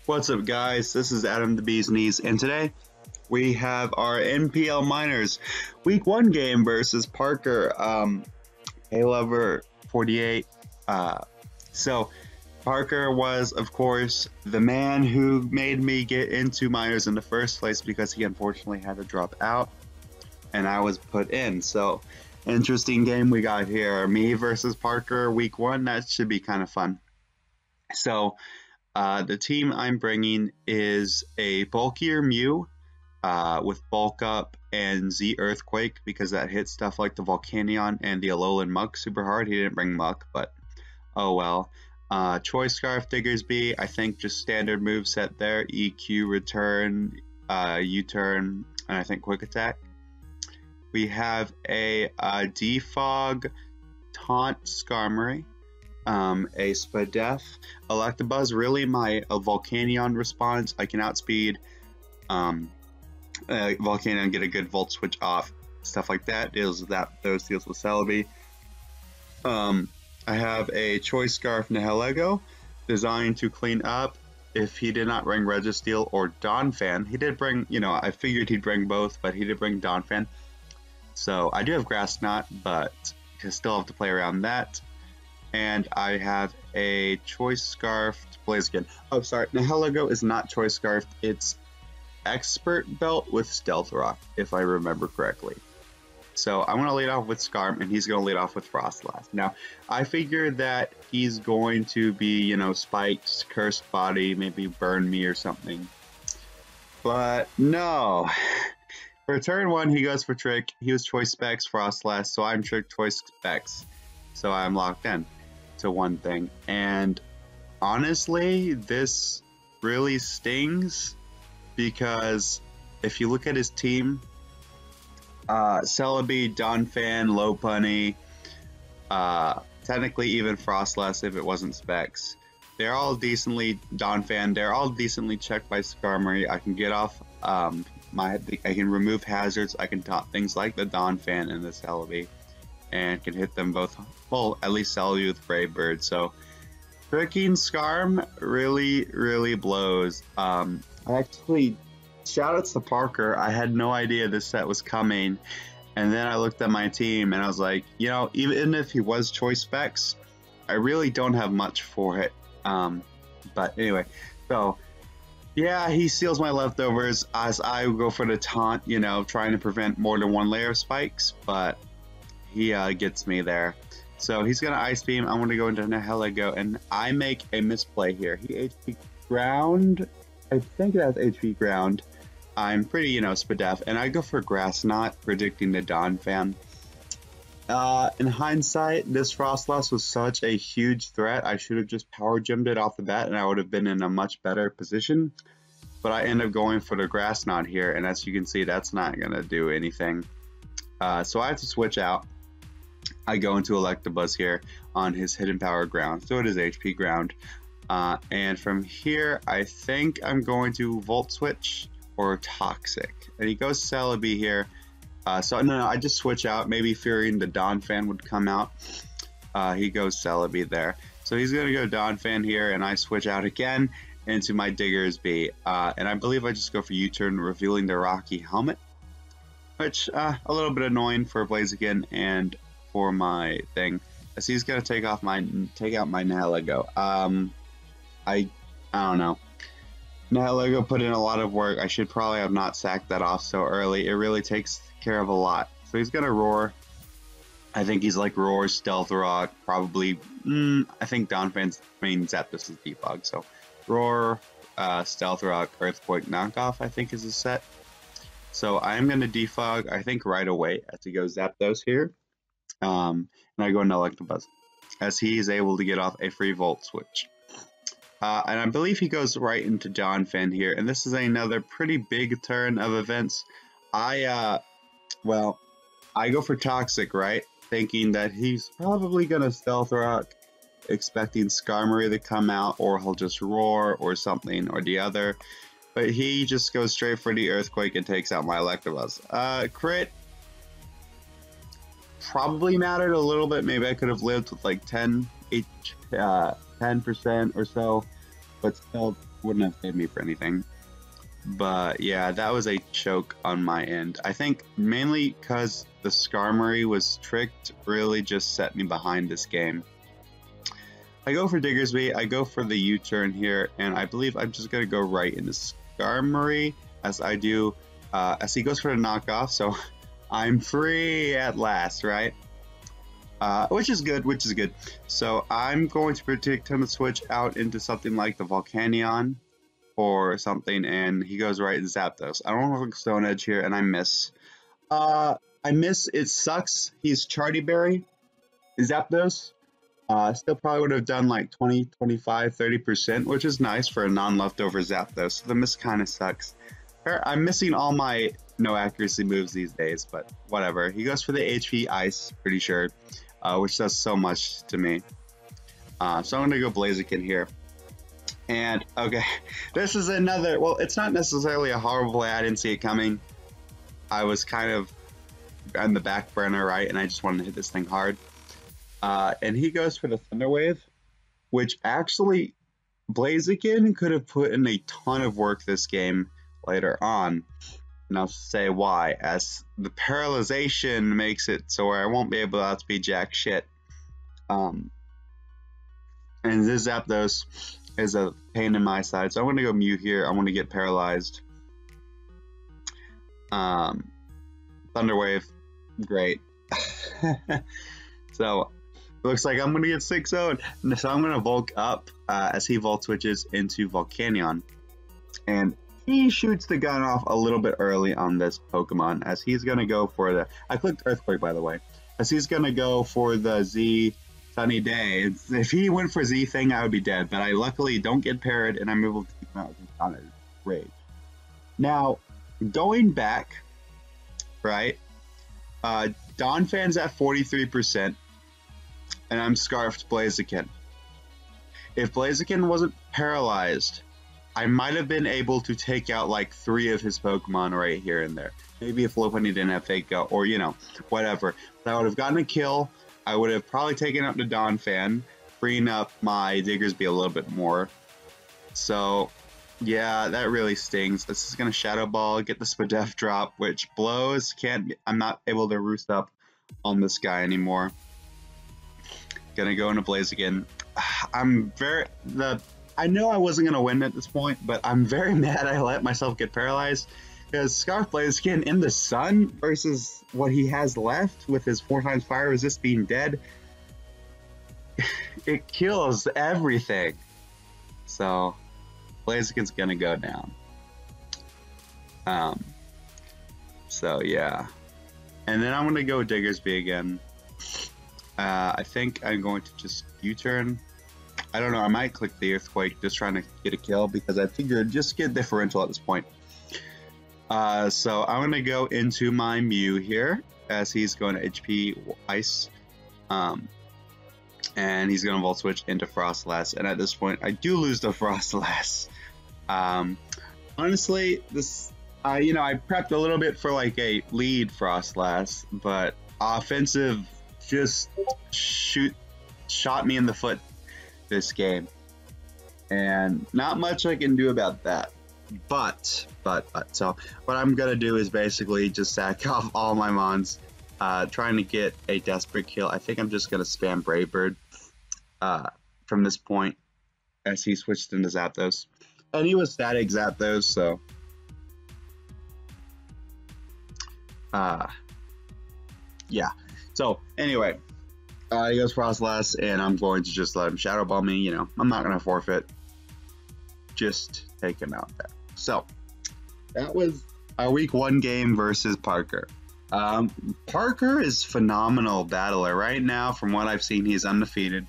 What's up, guys? This is Adam the Bee's Knees, and today we have our NPL Miners Week 1 game versus Parker, A-Lover 48. So Parker was, of course, the man who made me get into Miners in the first place because he unfortunately had to drop out, and I was put in. So interesting game we got here. Me versus Parker Week 1. That should be kind of fun. So the team I'm bringing is a bulkier Mew with Bulk Up and Z Earthquake because that hits stuff like the Volcanion and the Alolan Muck super hard. He didn't bring Muck, but oh well. Choice Scarf, Diggersby, I think just standard move set there. EQ, Return, U-Turn, and I think Quick Attack. We have a Defog, Taunt, Skarmory. A Spadef, Electabuzz, really my Volcanion response. I can outspeed Volcanion, get a good Volt Switch off, stuff like that. Those deals with Celebi. I have a Choice Scarf Nihilego, designed to clean up if he did not bring Registeel or Donphan. He did bring, I figured he'd bring both, but he did bring Donphan. So I do have Grass Knot, but I still have to play around that. And I have a Choice Scarf to Blaziken. Oh, sorry. Nihilego is not Choice Scarf. It's Expert Belt with Stealth Rock, if I remember correctly. So I'm going to lead off with Skarm, and he's going to lead off with Frostlass. Now, I figured that he's going to be, Spiked, Cursed Body, maybe Burn Me or something. But no. For turn 1, he goes for Trick. He was Choice Specs, Frostlass, so I'm Trick Choice Specs. So I'm locked in to one thing, and honestly this really stings because if you look at his team, Celebi, Donphan, Lopunny, technically even Frostlass if it wasn't Specs, they're all decently Donphan, they're all decently checked by Skarmory. I can get off I can remove hazards, I can taunt things like the Donphan and the Celebi, and can hit them both, well, at least Celebi with Brave Bird. So tricking Skarm really blows. I actually, shoutouts to Parker, I had no idea this set was coming, and then I looked at my team and I was like, even if he was Choice Specs, I really don't have much for it. But anyway, so yeah, he steals my leftovers as I go for the taunt, trying to prevent more than one layer of spikes, but he gets me there. So he's going to Ice Beam. I'm going to go into Nihilego, and I make a misplay here. He HP Ground. I think that's HP Ground. I'm pretty, Spadef, and I go for Grass Knot, predicting the Donphan. In hindsight, this Frostlass was such a huge threat. I should have just Power Gemmed it off the bat, and I would have been in a much better position. But I end up going for the Grass Knot here, and as you can see, that's not going to do anything. So I have to switch out. I go into Electabuzz here on his Hidden Power Ground, so it is HP Ground. And from here, I think I'm going to Volt Switch or Toxic. And he goes Celebi here. So no, I just switch out, maybe fearing the Donphan would come out. He goes Celebi there. So he's going to go Donphan here, and I switch out again into my Diggersby. And I believe I just go for U-Turn, revealing the Rocky Helmet, which a little bit annoying for Blaziken and for my thing, as he's gonna take out my Nihilego. I don't know. Nihilego put in a lot of work. I should probably have not sacked that off so early. It really takes care of a lot. So he's gonna Roar. I think he's like Roar, Stealth Rock, probably. I think Donphan's main Zapdos is Defog. So Roar, Stealth Rock, Earthquake Knockoff, I think is a set. So I'm gonna Defog, I think right away as he goes Zapdos here. And I go into Electabuzz, as he is able to get off a free Volt Switch. And I believe he goes right into Donphan here, and this is another pretty big turn of events. I go for Toxic, right? Thinking that he's probably going to Stealth Rock, expecting Skarmory to come out, or he'll just Roar, or something, or the other. But he just goes straight for the Earthquake and takes out my Electabuzz. Crit probably mattered a little bit. Maybe I could have lived with like 10% or so, but still Wouldn't have paid me for anything. But yeah, that was a choke on my end. I think mainly because the Skarmory was tricked really just set me behind this game. I go for Diggersby, I go for the U-turn here, and I believe I'm just going to go right into Skarmory as I do, as he goes for the knockoff, so I'm free at last, right? Which is good, So I'm going to predict him to switch out into something like the Volcanion or something, and he goes right and Zapdos. I don't want to Stone Edge here, and I miss. It sucks. He's Charty Berry. Zapdos. Still probably would have done like 20, 25, 30%, which is nice for a non-leftover Zapdos. So the miss kind of sucks. I'm missing all my no accuracy moves these days, but whatever. He goes for the HP Ice, pretty sure, which does so much to me. So I'm going to go Blaziken here. And, okay, this is another, well, it's not necessarily a horrible play. I didn't see it coming. I was kind of on the back burner, right, and I just wanted to hit this thing hard. And he goes for the Thunder Wave, which actually Blaziken could have put in a ton of work this game later on. And I'll say why, as the paralyzation makes it so I won't be able to outspeed jack shit. And this Zapdos is a pain in my side, so I'm going to go Mew here. I want to get paralyzed. Thunder Wave, great. So it looks like I'm going to get 6-0'd. So I'm going to Volk up as he Volt switches into Volcanion. And he shoots the gun off a little bit early on this Pokemon, as he's going to go for the... I clicked Earthquake, by the way. As he's going to go for the Z Sunny Day. If he went for Z thing, I would be dead. But I luckily don't get parried, and I'm able to keep him out with Sonic Rage. Now, going back, right? Donphan's at 43%. And I'm Scarfed Blaziken. If Blaziken wasn't paralyzed, I might have been able to take out like 3 of his Pokemon right here and there. Maybe if Lopunny didn't have Fake Out, or you know, whatever. But I would have gotten a kill. I would have probably taken out the Donphan, freeing up my Diggersby a little bit more. So, yeah, that really stings. This is going to Shadow Ball, get the Spadef drop, which blows. I'm not able to roost up on this guy anymore. Gonna go into Blaziken. I know I wasn't gonna win at this point, but I'm very mad I let myself get paralyzed, because Scarf Blaziken in the sun versus what he has left with his 4x fire resist being dead, it kills everything. So Blaziken's gonna go down. So yeah, and then I'm gonna go Diggersby again. I think I'm going to just U-turn. I don't know, I might click the Earthquake just trying to get a kill, because I figured just get differential at this point. So I'm going to go into my Mew here as he's going to HP Ice. And he's going to Volt Switch into Frostlass. And at this point, I do lose the Frostlass. Honestly, this, I prepped a little bit for like a lead Frostlass, but offensive just shot me in the foot this game, and not much I can do about that. But so what I'm gonna do is basically just sack off all my mons, trying to get a desperate kill. I think I'm just gonna spam Brave Bird from this point as he switched into Zapdos, and he was static Zapdos, so yeah. So anyway, he goes Frostlass, and I'm going to just let him Shadow Ball me. You know, I'm not going to forfeit. Just take him out there. So that was our week 1 game versus Parker. Parker is phenomenal battler right now. From what I've seen, he's undefeated.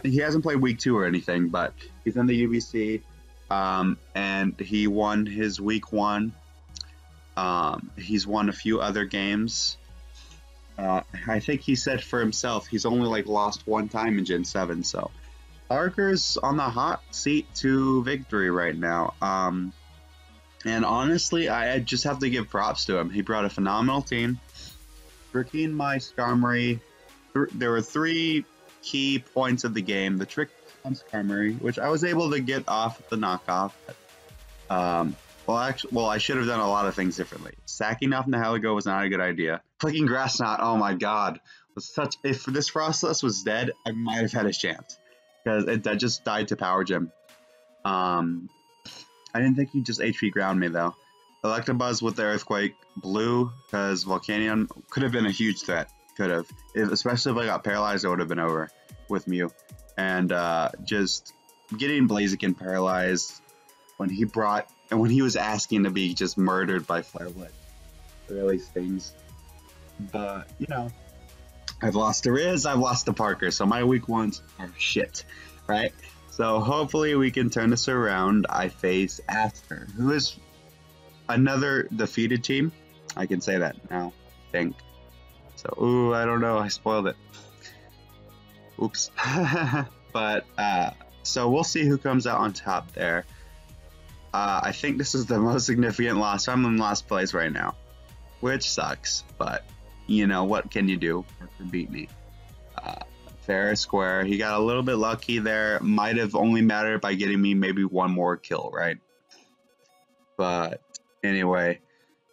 He hasn't played week 2 or anything, but he's in the UBC, and he won his week 1. He's won a few other games. I think he said for himself he's only like lost 1 time in Gen 7, so Parker's on the hot seat to victory right now. And honestly, I just have to give props to him. He brought a phenomenal team. Tricking my Skarmory, there were 3 key points of the game. The trick on Skarmory, which I was able to get off with the knockoff. Well, I should have done a lot of things differently. Sacking off Nihilego was not a good idea. Clicking Grass Knot, oh my god, was such. If this Frostless was dead, I might have had a chance because it just died to Power Gem. I didn't think he just HP ground me though. Electabuzz with the Earthquake, Blue, because Volcanion could have been a huge threat. Could have, especially if I got paralyzed, it would have been over with Mew. And just getting Blaziken paralyzed when he was asking to be just murdered by Flare Blitz really stings. But you know, I've lost to Riz, I've lost to Parker, so my week ones are shit, right? So hopefully we can turn this around. I face Aster, who is another defeated team. I can say that now, I think. So, ooh, I don't know, I spoiled it. Oops. But, so we'll see who comes out on top there. I think this is the most significant loss. I'm in last place right now, which sucks, but you know, what can you do? Parker beat me. Fair or square. He got a little bit lucky there. Might have only mattered by getting me maybe one more kill, right? But anyway,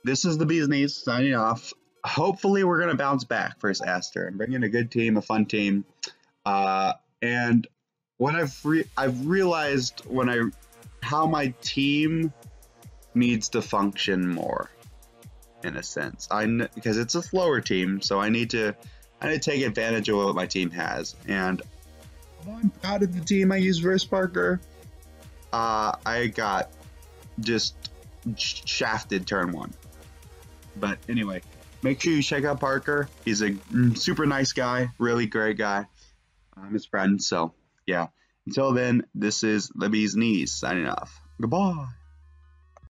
this is the Bee's Knees signing off. Hopefully we're going to bounce back versus Aster and bring in a good team, a fun team. And what I've realized how my team needs to function more, in a sense. Because it's a slower team, so I need to take advantage of what my team has. And although I'm proud of the team I used versus Parker, I got just shafted turn 1. But anyway, make sure you check out Parker. He's a super nice guy, really great guy. I'm his friend, so yeah. Until then, this is the Bee's Knees signing off. Goodbye.